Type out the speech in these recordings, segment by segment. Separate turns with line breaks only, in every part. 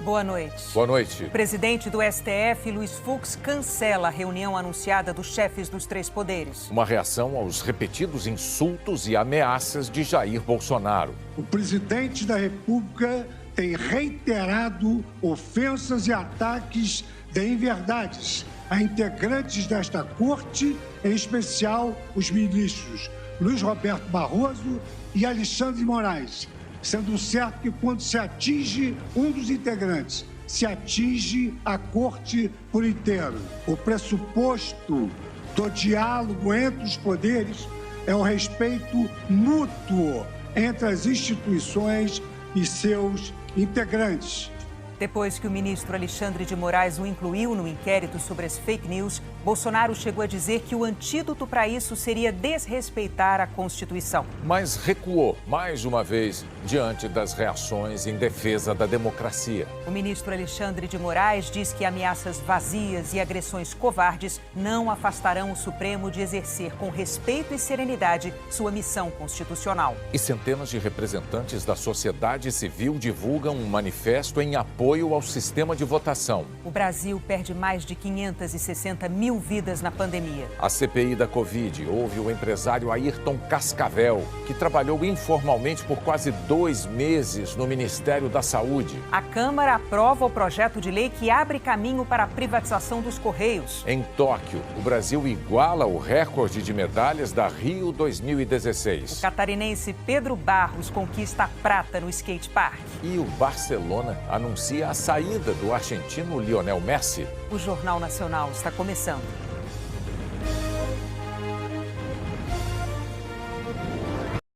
Boa noite.
Boa noite.
O presidente do STF, Luiz Fux, cancela a reunião anunciada dos chefes dos três poderes.
Uma reação aos repetidos insultos e ameaças de Jair Bolsonaro.
O presidente da República tem reiterado ofensas e ataques de inverdades a integrantes desta corte, em especial os ministros Luiz Roberto Barroso e Alexandre de Moraes, sendo certo que quando se atinge um dos integrantes, se atinge a corte por inteiro. O pressuposto do diálogo entre os poderes é o respeito mútuo entre as instituições e seus integrantes.
Depois que o ministro Alexandre de Moraes o incluiu no inquérito sobre as fake news, Bolsonaro chegou a dizer que o antídoto para isso seria desrespeitar a Constituição.
Mas recuou, mais uma vez, diante das reações em defesa da democracia.
O ministro Alexandre de Moraes diz que ameaças vazias e agressões covardes não afastarão o Supremo de exercer com respeito e serenidade sua missão constitucional.
E centenas de representantes da sociedade civil divulgam um manifesto em apoio ao sistema de votação.
O Brasil perde mais de 560 mil vidas na pandemia.
A CPI da Covid houve o empresário Ayrton Cascavel, que trabalhou informalmente por quase 2 meses no Ministério da Saúde.
A Câmara aprova o projeto de lei que abre caminho para a privatização dos Correios.
Em Tóquio, o Brasil iguala o recorde de medalhas da Rio 2016.
O catarinense Pedro Barros conquista a prata no skate park.
E o Barcelona anuncia a saída do argentino Lionel Messi.
O Jornal Nacional está começando.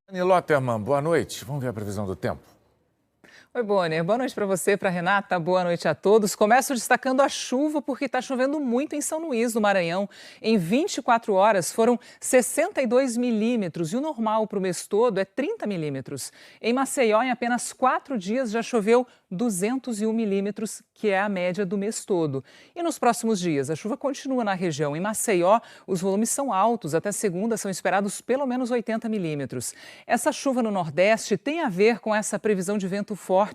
Anny Lotterman, boa noite. Vamos ver a previsão do tempo.
Oi, Bonner. Boa noite para você, para Renata. Boa noite a todos. Começo destacando a chuva, porque está chovendo muito em São Luís, no Maranhão. Em 24 horas foram 62 milímetros e o normal para o mês todo é 30 milímetros. Em Maceió, em apenas 4 dias, já choveu 201 milímetros, que é a média do mês todo. E nos próximos dias, a chuva continua na região. Em Maceió, os volumes são altos. Até segunda, são esperados pelo menos 80 milímetros. Essa chuva no Nordeste tem a ver com essa previsão de vento forte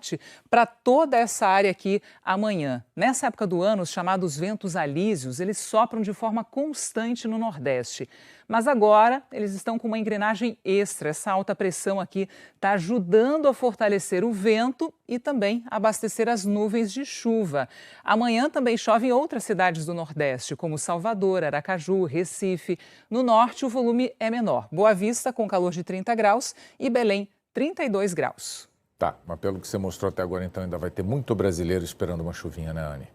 para toda essa área aqui amanhã. Nessa época do ano, os chamados ventos alísios, eles sopram de forma constante no Nordeste. Mas agora eles estão com uma engrenagem extra. Essa alta pressão aqui está ajudando a fortalecer o vento e também abastecer as nuvens de chuva. Amanhã também chove em outras cidades do Nordeste, como Salvador, Aracaju, Recife. No Norte, o volume é menor. Boa Vista, com calor de 30 graus e Belém, 32 graus.
Tá, mas pelo que você mostrou até agora, então ainda vai ter muito brasileiro esperando uma chuvinha, né, Anny?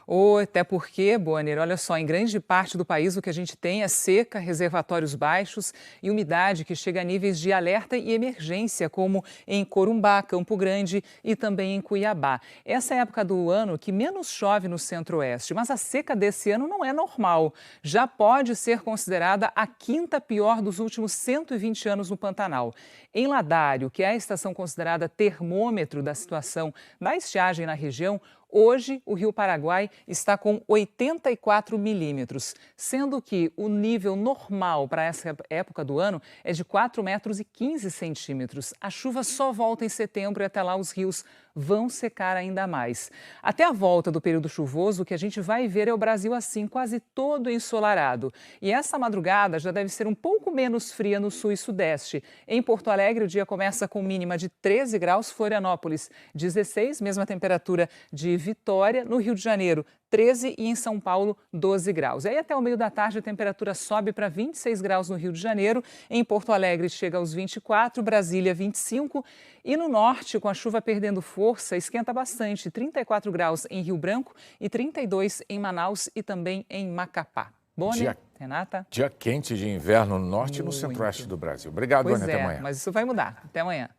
Ou até porque, Bonner, olha só, em grande parte do país o que a gente tem é seca, reservatórios baixos e umidade que chega a níveis de alerta e emergência, como em Corumbá, Campo Grande e também em Cuiabá. Essa é a época do ano que menos chove no centro-oeste, mas a seca desse ano não é normal. Já pode ser considerada a quinta pior dos últimos 120 anos no Pantanal. Em Ladário, que é a estação considerada termômetro da situação da estiagem na região, hoje, o Rio Paraguai está com 84 milímetros, sendo que o nível normal para essa época do ano é de 4 metros e 15 centímetros. A chuva só volta em setembro e até lá os rios vão secar ainda mais. Até a volta do período chuvoso, o que a gente vai ver é o Brasil assim, quase todo ensolarado. E essa madrugada já deve ser um pouco menos fria no sul e sudeste. Em Porto Alegre, o dia começa com mínima de 13 graus, Florianópolis 16, mesma temperatura de Vitória, no Rio de Janeiro 13 e em São Paulo 12 graus. Aí até o meio da tarde a temperatura sobe para 26 graus no Rio de Janeiro, em Porto Alegre chega aos 24, Brasília 25 e no norte, com a chuva perdendo força, esquenta bastante, 34 graus em Rio Branco e 32 em Manaus e também em Macapá. Bonner, Renata?
Dia quente de inverno no norte e no centro-oeste do Brasil. Obrigado, Anny, até amanhã.
Mas isso vai mudar. Até amanhã.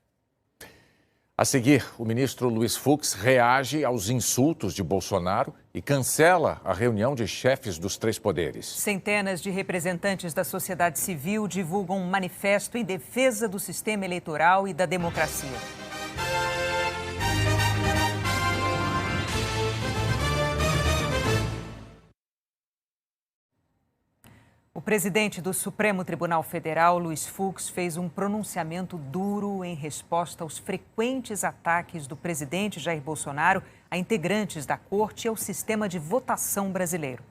A seguir, o ministro Luiz Fux reage aos insultos de Bolsonaro e cancela a reunião de chefes dos três poderes.
Centenas de representantes da sociedade civil divulgam um manifesto em defesa do sistema eleitoral e da democracia. O presidente do Supremo Tribunal Federal, Luiz Fux, fez um pronunciamento duro em resposta aos frequentes ataques do presidente Jair Bolsonaro a integrantes da Corte e ao sistema de votação brasileiro.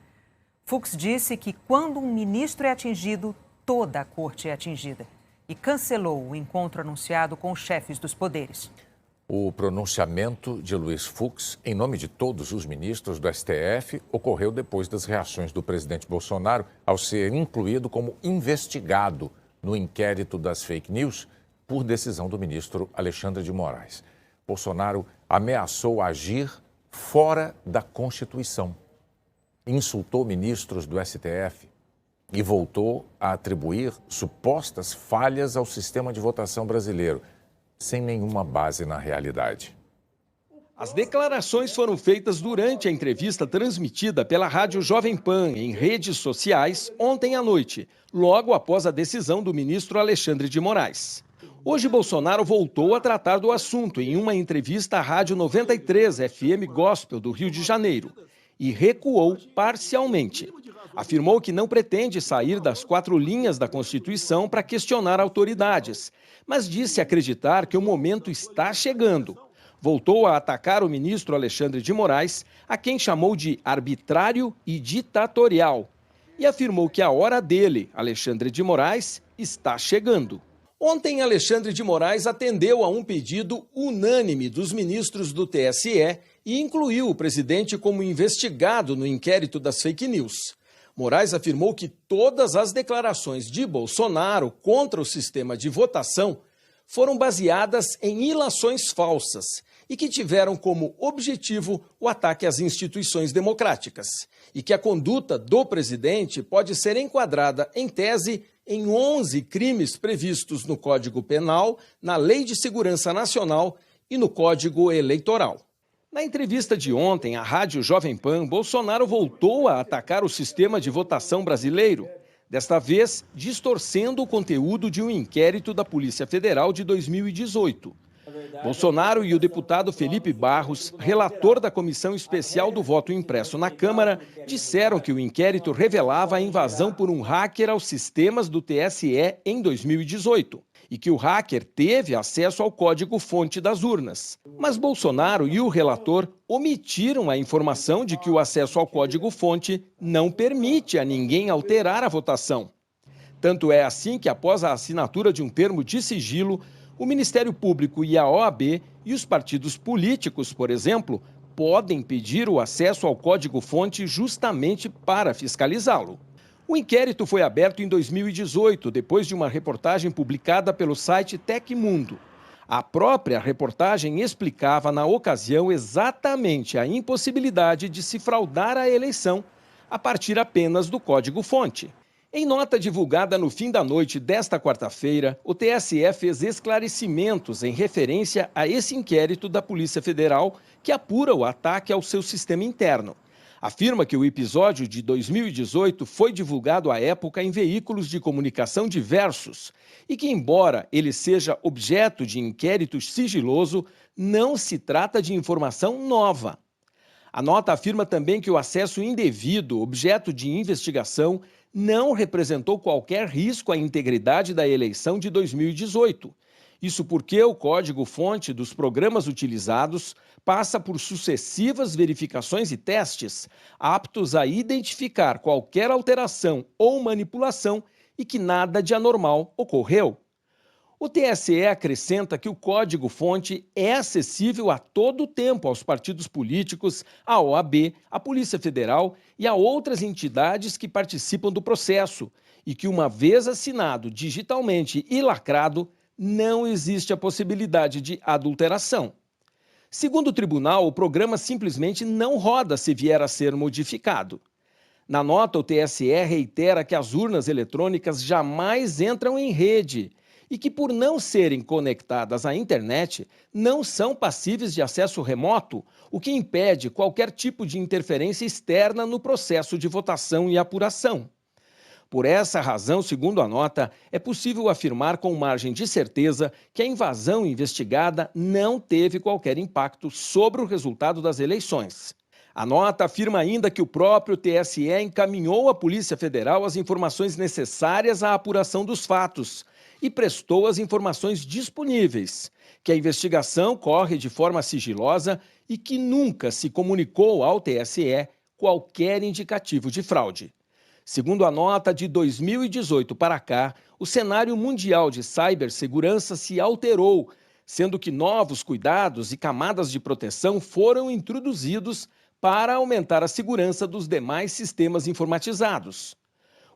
Fux disse que quando um ministro é atingido, toda a Corte é atingida e cancelou o encontro anunciado com os chefes dos poderes.
O pronunciamento de Luiz Fux, em nome de todos os ministros do STF, ocorreu depois das reações do presidente Bolsonaro ao ser incluído como investigado no inquérito das fake news por decisão do ministro Alexandre de Moraes. Bolsonaro ameaçou agir fora da Constituição, insultou ministros do STF e voltou a atribuir supostas falhas ao sistema de votação brasileiro, sem nenhuma base na realidade.
As declarações foram feitas durante a entrevista transmitida pela Rádio Jovem Pan em redes sociais ontem à noite, logo após a decisão do ministro Alexandre de Moraes. Hoje, Bolsonaro voltou a tratar do assunto em uma entrevista à Rádio 93 FM Gospel do Rio de Janeiro e recuou parcialmente. Afirmou que não pretende sair das 4 linhas da Constituição para questionar autoridades, mas disse acreditar que o momento está chegando. Voltou a atacar o ministro Alexandre de Moraes, a quem chamou de arbitrário e ditatorial, e afirmou que a hora dele, Alexandre de Moraes, está chegando. Ontem, Alexandre de Moraes atendeu a um pedido unânime dos ministros do TSE e incluiu o presidente como investigado no inquérito das fake news. Moraes afirmou que todas as declarações de Bolsonaro contra o sistema de votação foram baseadas em ilações falsas e que tiveram como objetivo o ataque às instituições democráticas, e que a conduta do presidente pode ser enquadrada, em tese, em 11 crimes previstos no Código Penal, na Lei de Segurança Nacional e no Código Eleitoral. Na entrevista de ontem à Rádio Jovem Pan, Bolsonaro voltou a atacar o sistema de votação brasileiro, desta vez distorcendo o conteúdo de um inquérito da Polícia Federal de 2018. Bolsonaro e o deputado Felipe Barros, relator da Comissão Especial do Voto Impresso na Câmara, disseram que o inquérito revelava a invasão por um hacker aos sistemas do TSE em 2018. E que o hacker teve acesso ao código-fonte das urnas. Mas Bolsonaro e o relator omitiram a informação de que o acesso ao código-fonte não permite a ninguém alterar a votação. Tanto é assim que, após a assinatura de um termo de sigilo, o Ministério Público e a OAB e os partidos políticos, por exemplo, podem pedir o acesso ao código-fonte justamente para fiscalizá-lo. O inquérito foi aberto em 2018, depois de uma reportagem publicada pelo site Tecmundo. A própria reportagem explicava, na ocasião, exatamente a impossibilidade de se fraudar a eleição a partir apenas do código-fonte. Em nota divulgada no fim da noite desta quarta-feira, o TSE fez esclarecimentos em referência a esse inquérito da Polícia Federal que apura o ataque ao seu sistema interno. Afirma que o episódio de 2018 foi divulgado à época em veículos de comunicação diversos e que, embora ele seja objeto de inquérito sigiloso, não se trata de informação nova. A nota afirma também que o acesso indevido, objeto de investigação, não representou qualquer risco à integridade da eleição de 2018. Isso porque o código-fonte dos programas utilizados passa por sucessivas verificações e testes aptos a identificar qualquer alteração ou manipulação e que nada de anormal ocorreu. O TSE acrescenta que o código-fonte é acessível a todo tempo aos partidos políticos, à OAB, à Polícia Federal e a outras entidades que participam do processo e que, uma vez assinado digitalmente e lacrado, não existe a possibilidade de adulteração. Segundo o tribunal, o programa simplesmente não roda se vier a ser modificado. Na nota, o TSE reitera que as urnas eletrônicas jamais entram em rede e que, por não serem conectadas à internet, não são passíveis de acesso remoto, o que impede qualquer tipo de interferência externa no processo de votação e apuração. Por essa razão, segundo a nota, é possível afirmar com margem de certeza que a invasão investigada não teve qualquer impacto sobre o resultado das eleições. A nota afirma ainda que o próprio TSE encaminhou à Polícia Federal as informações necessárias à apuração dos fatos e prestou as informações disponíveis, que a investigação corre de forma sigilosa e que nunca se comunicou ao TSE qualquer indicativo de fraude. Segundo a nota, de 2018 para cá, o cenário mundial de cibersegurança se alterou, sendo que novos cuidados e camadas de proteção foram introduzidos para aumentar a segurança dos demais sistemas informatizados.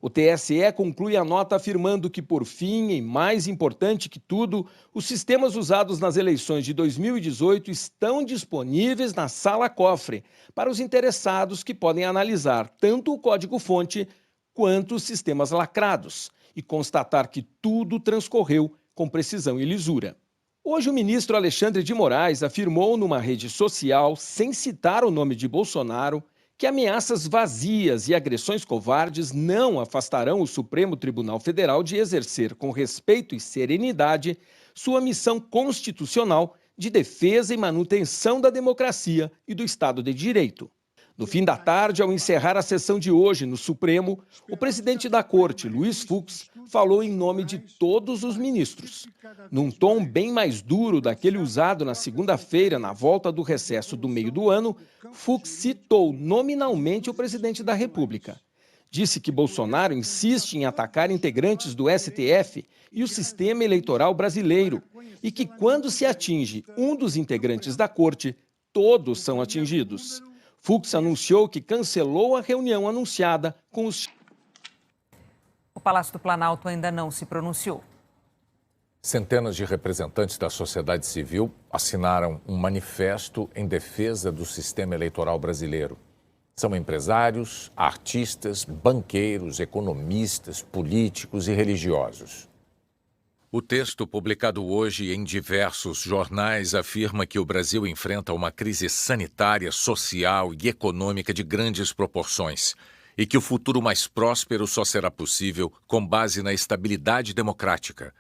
O TSE conclui a nota afirmando que, por fim, e mais importante que tudo, os sistemas usados nas eleições de 2018 estão disponíveis na sala-cofre para os interessados que podem analisar tanto o código-fonte quanto os sistemas lacrados e constatar que tudo transcorreu com precisão e lisura. Hoje, o ministro Alexandre de Moraes afirmou numa rede social, sem citar o nome de Bolsonaro, que ameaças vazias e agressões covardes não afastarão o Supremo Tribunal Federal de exercer com respeito e serenidade sua missão constitucional de defesa e manutenção da democracia e do Estado de Direito. No fim da tarde, ao encerrar a sessão de hoje no Supremo, o presidente da Corte, Luiz Fux, falou em nome de todos os ministros. Num tom bem mais duro daquele usado na segunda-feira, na volta do recesso do meio do ano, Fux citou nominalmente o presidente da República. Disse que Bolsonaro insiste em atacar integrantes do STF e o sistema eleitoral brasileiro e que, quando se atinge um dos integrantes da Corte, todos são atingidos. Fux anunciou que cancelou a reunião anunciada com os...
O Palácio do Planalto ainda não se pronunciou.
Centenas de representantes da sociedade civil assinaram um manifesto em defesa do sistema eleitoral brasileiro. São empresários, artistas, banqueiros, economistas, políticos e religiosos. O texto, publicado hoje em diversos jornais, afirma que o Brasil enfrenta uma crise sanitária, social e econômica de grandes proporções e que o futuro mais próspero só será possível com base na estabilidade democrática.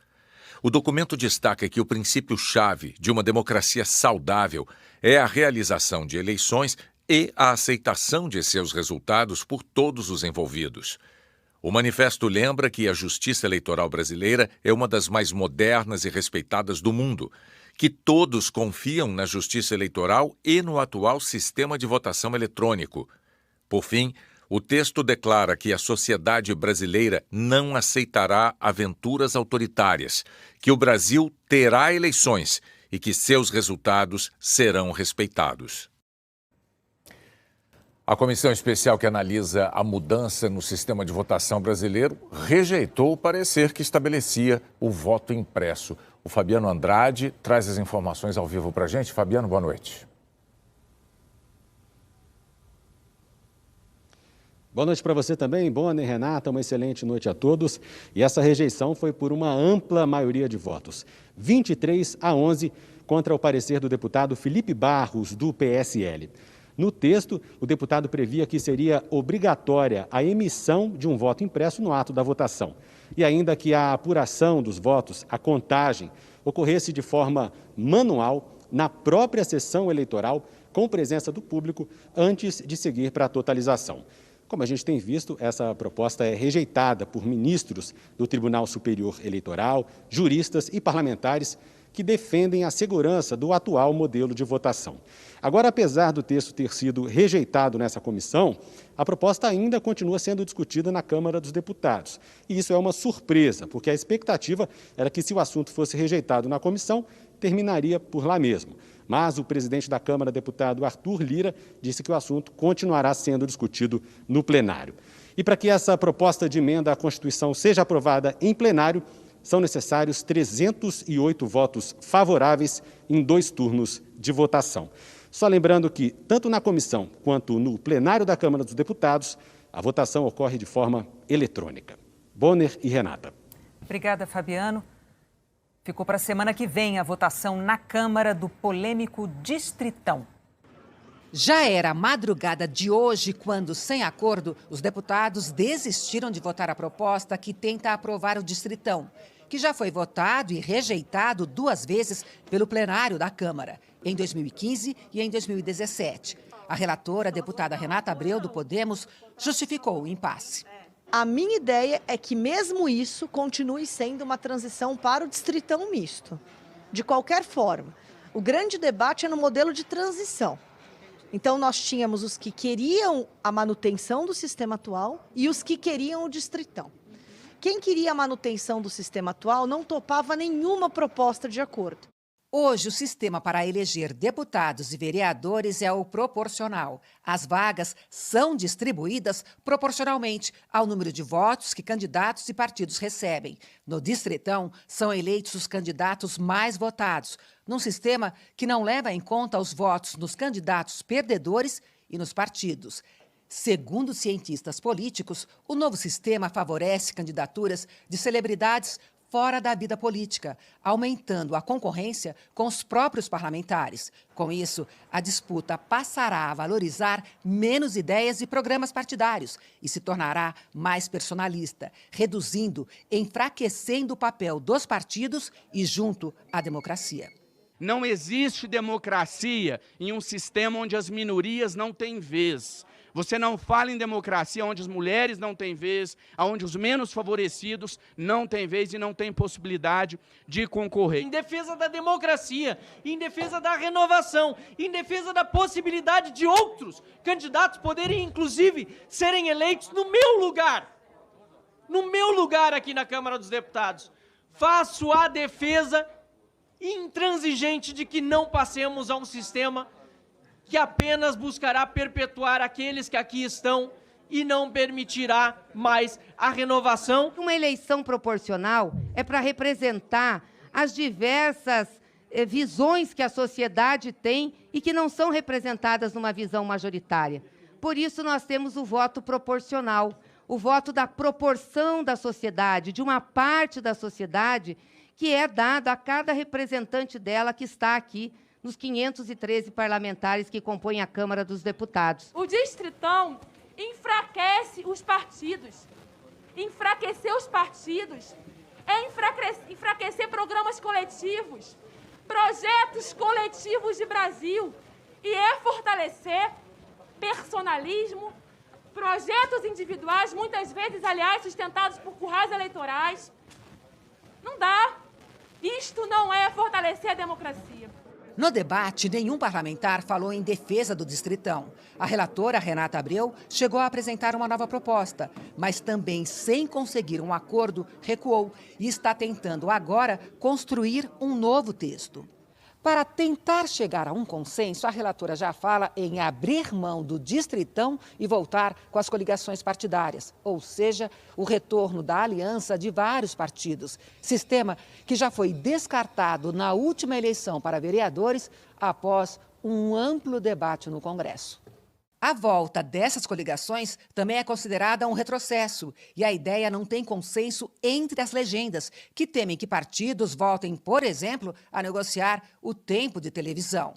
O documento destaca que o princípio-chave de uma democracia saudável é a realização de eleições e a aceitação de seus resultados por todos os envolvidos. O manifesto lembra que a justiça eleitoral brasileira é uma das mais modernas e respeitadas do mundo, que todos confiam na justiça eleitoral e no atual sistema de votação eletrônico. Por fim, o texto declara que a sociedade brasileira não aceitará aventuras autoritárias, que o Brasil terá eleições e que seus resultados serão respeitados. A comissão especial que analisa a mudança no sistema de votação brasileiro rejeitou o parecer que estabelecia o voto impresso. O Fabiano Andrade traz as informações ao vivo para a gente. Fabiano, boa noite.
Boa noite para você também, Bonner, Renata, uma excelente noite a todos. E essa rejeição foi por uma ampla maioria de votos, 23-11 contra o parecer do deputado Felipe Barros, do PSL. No texto, o deputado previa que seria obrigatória a emissão de um voto impresso no ato da votação e ainda que a apuração dos votos, a contagem, ocorresse de forma manual na própria sessão eleitoral com presença do público antes de seguir para a totalização. Como a gente tem visto, essa proposta é rejeitada por ministros do Tribunal Superior Eleitoral, juristas e parlamentares que defendem a segurança do atual modelo de votação. Agora, apesar do texto ter sido rejeitado nessa comissão, a proposta ainda continua sendo discutida na Câmara dos Deputados. E isso é uma surpresa, porque a expectativa era que, se o assunto fosse rejeitado na comissão, terminaria por lá mesmo. Mas o presidente da Câmara, deputado Arthur Lira, disse que o assunto continuará sendo discutido no plenário. E para que essa proposta de emenda à Constituição seja aprovada em plenário, são necessários 308 votos favoráveis em 2 turnos de votação. Só lembrando que, tanto na comissão quanto no plenário da Câmara dos Deputados, a votação ocorre de forma eletrônica. Bonner e Renata.
Obrigada, Fabiano. Ficou para a semana que vem a votação na Câmara do polêmico Distritão.
Já era a madrugada de hoje quando, sem acordo, os deputados desistiram de votar a proposta que tenta aprovar o Distritão, que já foi votado e rejeitado 2 vezes pelo plenário da Câmara. em 2015 e em 2017. A relatora, a deputada Renata Abreu, do Podemos, justificou o impasse.
A minha ideia é que mesmo isso continue sendo uma transição para o distritão misto. De qualquer forma, o grande debate é no modelo de transição. Então, nós tínhamos os que queriam a manutenção do sistema atual e os que queriam o distritão. Quem queria a manutenção do sistema atual não topava nenhuma proposta de acordo.
Hoje, o sistema para eleger deputados e vereadores é o proporcional. As vagas são distribuídas proporcionalmente ao número de votos que candidatos e partidos recebem. No distritão, são eleitos os candidatos mais votados, num sistema que não leva em conta os votos nos candidatos perdedores e nos partidos. Segundo cientistas políticos, o novo sistema favorece candidaturas de celebridades fora da vida política, aumentando a concorrência com os próprios parlamentares. Com isso, a disputa passará a valorizar menos ideias e programas partidários e se tornará mais personalista, reduzindo, enfraquecendo o papel dos partidos e junto à democracia.
Não existe democracia em um sistema onde as minorias não têm vez. Você não fala em democracia onde as mulheres não têm vez, onde os menos favorecidos não têm vez e não têm possibilidade de concorrer.
Em defesa da democracia, em defesa da renovação, em defesa da possibilidade de outros candidatos poderem, inclusive, serem eleitos no meu lugar aqui na Câmara dos Deputados. Faço a defesa intransigente de que não passemos a um sistema que apenas buscará perpetuar aqueles que aqui estão e não permitirá mais a renovação.
Uma eleição proporcional é para representar as diversas visões que a sociedade tem e que não são representadas numa visão majoritária. Por isso, nós temos o voto proporcional, o voto da proporção da sociedade, de uma parte da sociedade que é dado a cada representante dela que está aqui nos 513 parlamentares que compõem a Câmara dos Deputados.
O distritão enfraquece os partidos. Enfraquecer os partidos é enfraquecer programas coletivos, projetos coletivos de Brasil, e é fortalecer personalismo, projetos individuais, muitas vezes, aliás, sustentados por currais eleitorais. Não dá. Isto não é fortalecer a democracia.
No debate, nenhum parlamentar falou em defesa do distritão. A relatora, Renata Abreu, chegou a apresentar uma nova proposta, mas também, sem conseguir um acordo, recuou e está tentando agora construir um novo texto. Para tentar chegar a um consenso, a relatora já fala em abrir mão do distritão e voltar com as coligações partidárias, ou seja, o retorno da aliança de vários partidos, sistema que já foi descartado na última eleição para vereadores após um amplo debate no Congresso. A volta dessas coligações também é considerada um retrocesso e a ideia não tem consenso entre as legendas, que temem que partidos voltem, por exemplo, a negociar o tempo de televisão.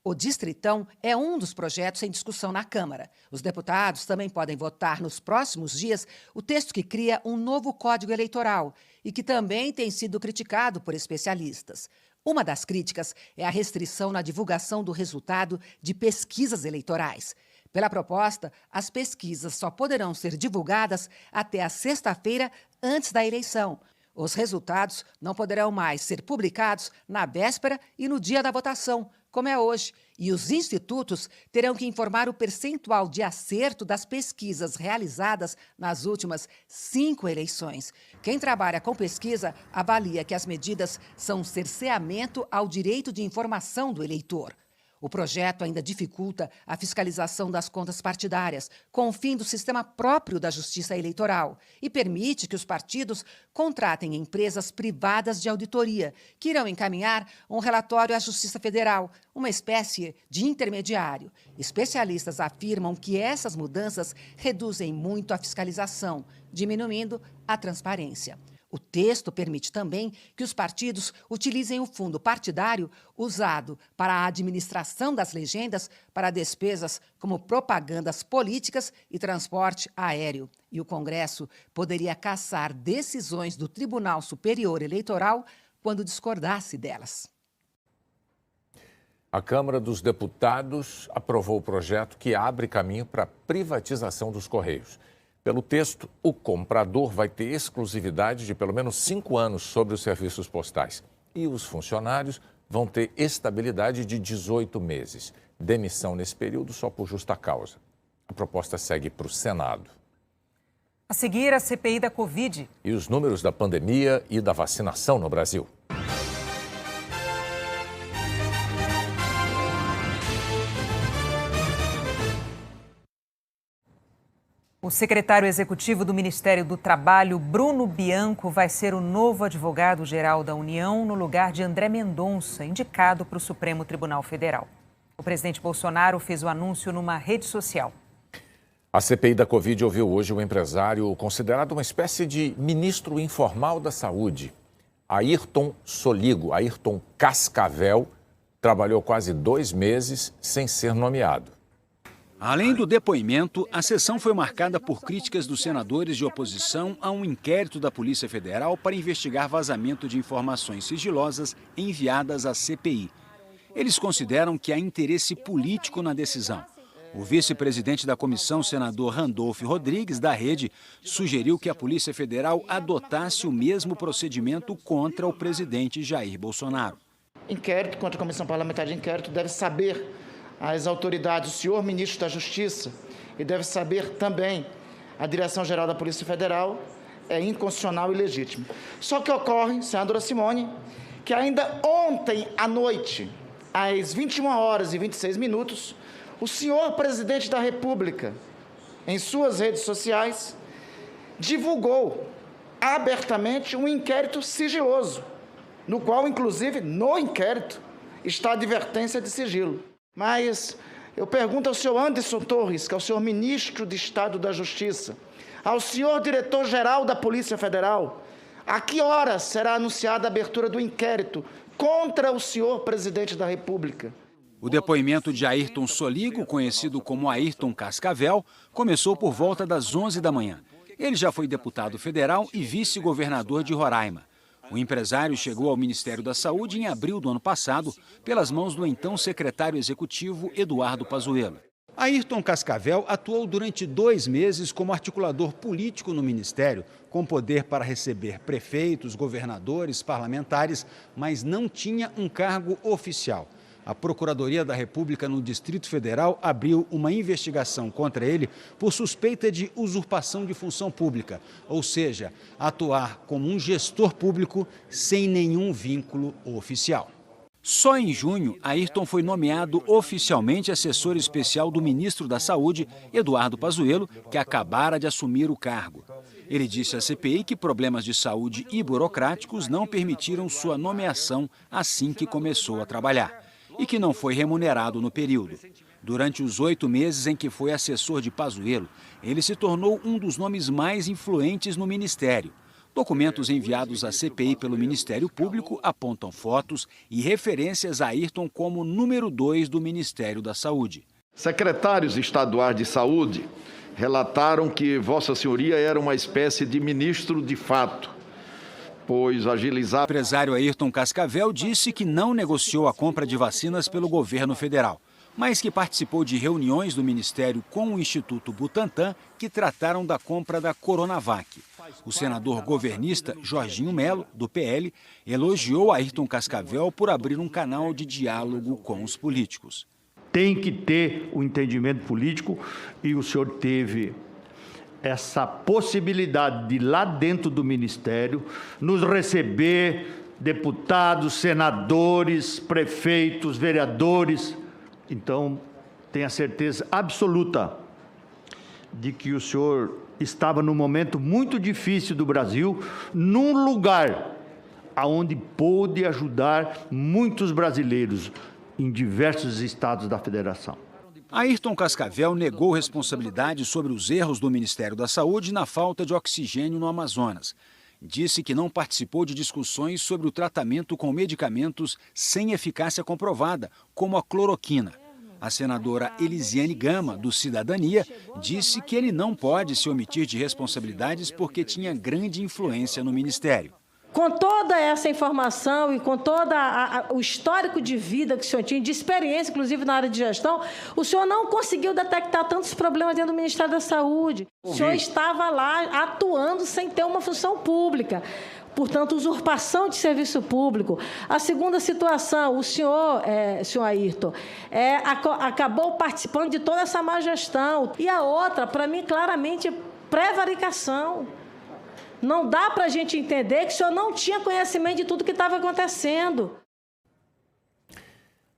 O distritão é um dos projetos em discussão na Câmara. Os deputados também podem votar nos próximos dias o texto que cria um novo Código Eleitoral e que também tem sido criticado por especialistas. Uma das críticas é a restrição na divulgação do resultado de pesquisas eleitorais. Pela proposta, as pesquisas só poderão ser divulgadas até a sexta-feira antes da eleição. Os resultados não poderão mais ser publicados na véspera e no dia da votação, como é hoje. E os institutos terão que informar o percentual de acerto das pesquisas realizadas nas últimas 5 eleições. Quem trabalha com pesquisa avalia que as medidas são um cerceamento ao direito de informação do eleitor. O projeto ainda dificulta a fiscalização das contas partidárias, com o fim do sistema próprio da Justiça Eleitoral, e permite que os partidos contratem empresas privadas de auditoria, que irão encaminhar um relatório à Justiça Federal, uma espécie de intermediário. Especialistas afirmam que essas mudanças reduzem muito a fiscalização, diminuindo a transparência. O texto permite também que os partidos utilizem o fundo partidário usado para a administração das legendas para despesas como propagandas políticas e transporte aéreo. E o Congresso poderia cassar decisões do Tribunal Superior Eleitoral quando discordasse delas.
A Câmara dos Deputados aprovou o projeto que abre caminho para a privatização dos Correios. Pelo texto, o comprador vai ter exclusividade de pelo menos 5 anos sobre os serviços postais. E os funcionários vão ter estabilidade de 18 meses. Demissão nesse período só por justa causa. A proposta segue para o Senado.
A seguir, a CPI da Covid.
E os números da pandemia e da vacinação no Brasil.
O secretário executivo do Ministério do Trabalho, Bruno Bianco, vai ser o novo advogado-geral da União no lugar de André Mendonça, indicado para o Supremo Tribunal Federal. O presidente Bolsonaro fez o anúncio numa rede social.
A CPI da Covid ouviu hoje o empresário considerado uma espécie de ministro informal da saúde. Ayrton Soligo, Ayrton Cascavel, trabalhou quase 2 meses sem ser nomeado.
Além do depoimento, a sessão foi marcada por críticas dos senadores de oposição a um inquérito da Polícia Federal para investigar vazamento de informações sigilosas enviadas à CPI. Eles consideram que há interesse político na decisão. O vice-presidente da comissão, senador Randolfo Rodrigues, da Rede, sugeriu que a Polícia Federal adotasse o mesmo procedimento contra o presidente Jair Bolsonaro.
Inquérito contra a Comissão Parlamentar de Inquérito deve saber as autoridades, o senhor ministro da Justiça, e deve saber também a Direção-Geral da Polícia Federal, é inconstitucional e ilegítimo. Só que ocorre, senadora Simone, que ainda ontem à noite, às 21h26, o senhor presidente da República, em suas redes sociais, divulgou abertamente um inquérito sigiloso, no qual, inclusive, no inquérito, está a advertência de sigilo. Mas eu pergunto ao senhor Anderson Torres, que é o senhor ministro de Estado da Justiça, ao senhor diretor-geral da Polícia Federal, a que horas será anunciada a abertura do inquérito contra o senhor presidente da República?
O depoimento de Ayrton Soligo, conhecido como Ayrton Cascavel, começou por volta das 11 da manhã. Ele já foi deputado federal e vice-governador de Roraima. O empresário chegou ao Ministério da Saúde em abril do ano passado, pelas mãos do então secretário executivo Eduardo Pazuello. Ayrton Cascavel atuou durante 2 meses como articulador político no Ministério, com poder para receber prefeitos, governadores, parlamentares, mas não tinha um cargo oficial. A Procuradoria da República no Distrito Federal abriu uma investigação contra ele por suspeita de usurpação de função pública, ou seja, atuar como um gestor público sem nenhum vínculo oficial. Só em junho, Ayrton foi nomeado oficialmente assessor especial do ministro da Saúde, Eduardo Pazuello, que acabara de assumir o cargo. Ele disse à CPI que problemas de saúde e burocráticos não permitiram sua nomeação assim que começou a trabalhar, e que não foi remunerado no período. Durante os 8 meses em que foi assessor de Pazuello, ele se tornou um dos nomes mais influentes no Ministério. Documentos enviados à CPI pelo Ministério Público apontam fotos e referências a Ayrton como número 2 do Ministério da Saúde.
Secretários estaduais de saúde relataram que Vossa Senhoria era uma espécie de ministro de fato, pois agilizar...
O empresário Ayrton Cascavel disse que não negociou a compra de vacinas pelo governo federal, mas que participou de reuniões do Ministério com o Instituto Butantan que trataram da compra da Coronavac. O senador governista Jorginho Melo, do PL, elogiou Ayrton Cascavel por abrir um canal de diálogo com os políticos.
Tem que ter o entendimento político e o senhor teve essa possibilidade de, lá dentro do Ministério, nos receber deputados, senadores, prefeitos, vereadores. Então, tenho a certeza absoluta de que o senhor estava num momento muito difícil do Brasil, num lugar onde pôde ajudar muitos brasileiros em diversos estados da federação.
Ayrton Cascavel negou responsabilidade sobre os erros do Ministério da Saúde na falta de oxigênio no Amazonas. Disse que não participou de discussões sobre o tratamento com medicamentos sem eficácia comprovada, como a cloroquina. A senadora Elisiane Gama, do Cidadania, disse que ele não pode se omitir de responsabilidades porque tinha grande influência no Ministério.
Com toda essa informação e com todo o histórico de vida que o senhor tinha, de experiência, inclusive na área de gestão, o senhor não conseguiu detectar tantos problemas dentro do Ministério da Saúde. O senhor estava lá atuando sem ter uma função pública. Portanto, usurpação de serviço público. A segunda situação, o senhor Ayrton, acabou participando de toda essa má gestão. E a outra, para mim, claramente, prevaricação. Não dá para a gente entender que o senhor não tinha conhecimento de tudo que estava acontecendo.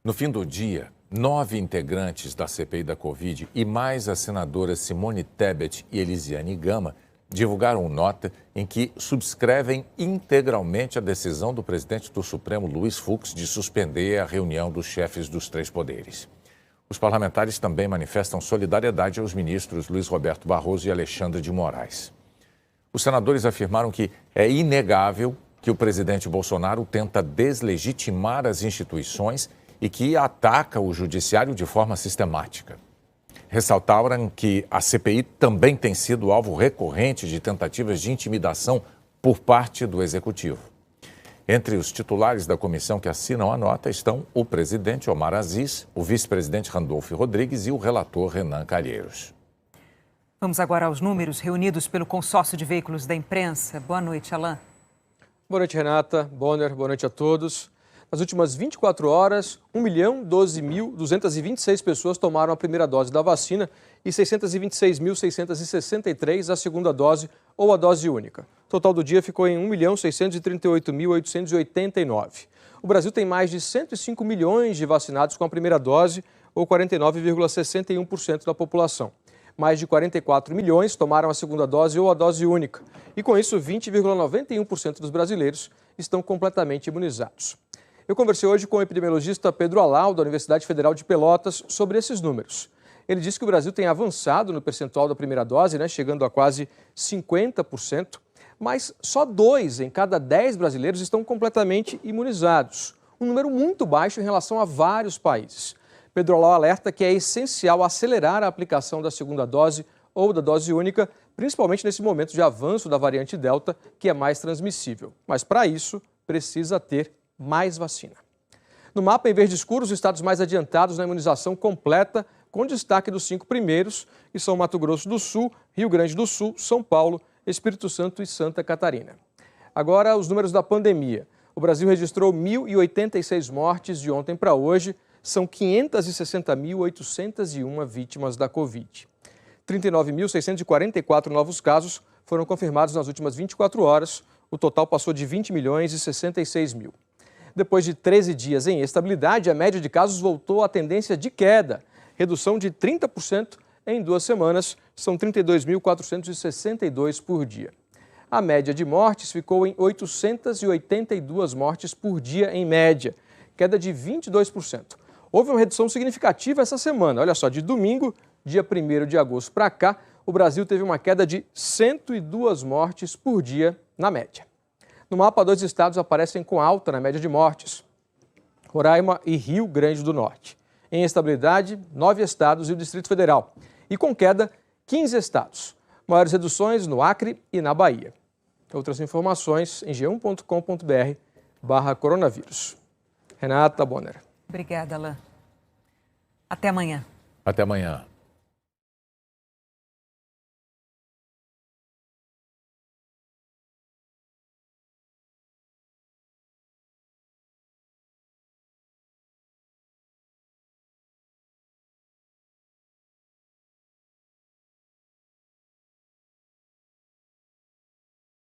No fim do dia, 9 integrantes da CPI da Covid e mais as senadoras Simone Tebet e Elisiane Gama divulgaram nota em que subscrevem integralmente a decisão do presidente do Supremo, Luiz Fux, de suspender a reunião dos chefes dos 3 poderes. Os parlamentares também manifestam solidariedade aos ministros Luiz Roberto Barroso e Alexandre de Moraes. Os senadores afirmaram que é inegável que o presidente Bolsonaro tenta deslegitimar as instituições e que ataca o judiciário de forma sistemática. Ressaltaram que a CPI também tem sido alvo recorrente de tentativas de intimidação por parte do Executivo. Entre os titulares da comissão que assinam a nota estão o presidente Omar Aziz, o vice-presidente Randolfo Rodrigues e o relator Renan Calheiros.
Vamos agora aos números reunidos pelo consórcio de veículos da imprensa. Boa noite, Alain.
Boa noite, Renata, Bonner, boa noite a todos. Nas últimas 24 horas, 1.012.226 pessoas tomaram a primeira dose da vacina e 626.663 a segunda dose ou a dose única. O total do dia ficou em 1.638.889. O Brasil tem mais de 105 milhões de vacinados com a primeira dose, ou 49,61% da população. Mais de 44 milhões tomaram a segunda dose ou a dose única. E com isso, 20,91% dos brasileiros estão completamente imunizados. Eu conversei hoje com o epidemiologista Pedro Alau, da Universidade Federal de Pelotas, sobre esses números. Ele disse que o Brasil tem avançado no percentual da primeira dose, chegando a quase 50%, mas só 2 em cada 10 brasileiros estão completamente imunizados. Um número muito baixo em relação a vários países. Pedro Alau alerta que é essencial acelerar a aplicação da segunda dose ou da dose única, principalmente nesse momento de avanço da variante Delta, que é mais transmissível. Mas para isso, precisa ter mais vacina. No mapa, em verde escuro, os estados mais adiantados na imunização completa, com destaque dos 5 primeiros, que são Mato Grosso do Sul, Rio Grande do Sul, São Paulo, Espírito Santo e Santa Catarina. Agora, os números da pandemia. O Brasil registrou 1.086 mortes de ontem para hoje. São 560.801 vítimas da Covid. 39.644 novos casos foram confirmados nas últimas 24 horas. O total passou de 20.066.000. Depois de 13 dias em estabilidade, a média de casos voltou à tendência de queda. Redução de 30% em 2 semanas, são 32.462 por dia. A média de mortes ficou em 882 mortes por dia em média, queda de 22%. Houve uma redução significativa essa semana. Olha só, de domingo, dia 1º de agosto para cá, o Brasil teve uma queda de 102 mortes por dia na média. No mapa, 2 estados aparecem com alta na média de mortes: Roraima e Rio Grande do Norte. Em estabilidade, 9 estados e o Distrito Federal. E com queda, 15 estados. Maiores reduções no Acre e na Bahia. Outras informações em g1.com.br/coronavírus. Renata, Bonner.
Obrigada, Alain. Até amanhã.
Até amanhã.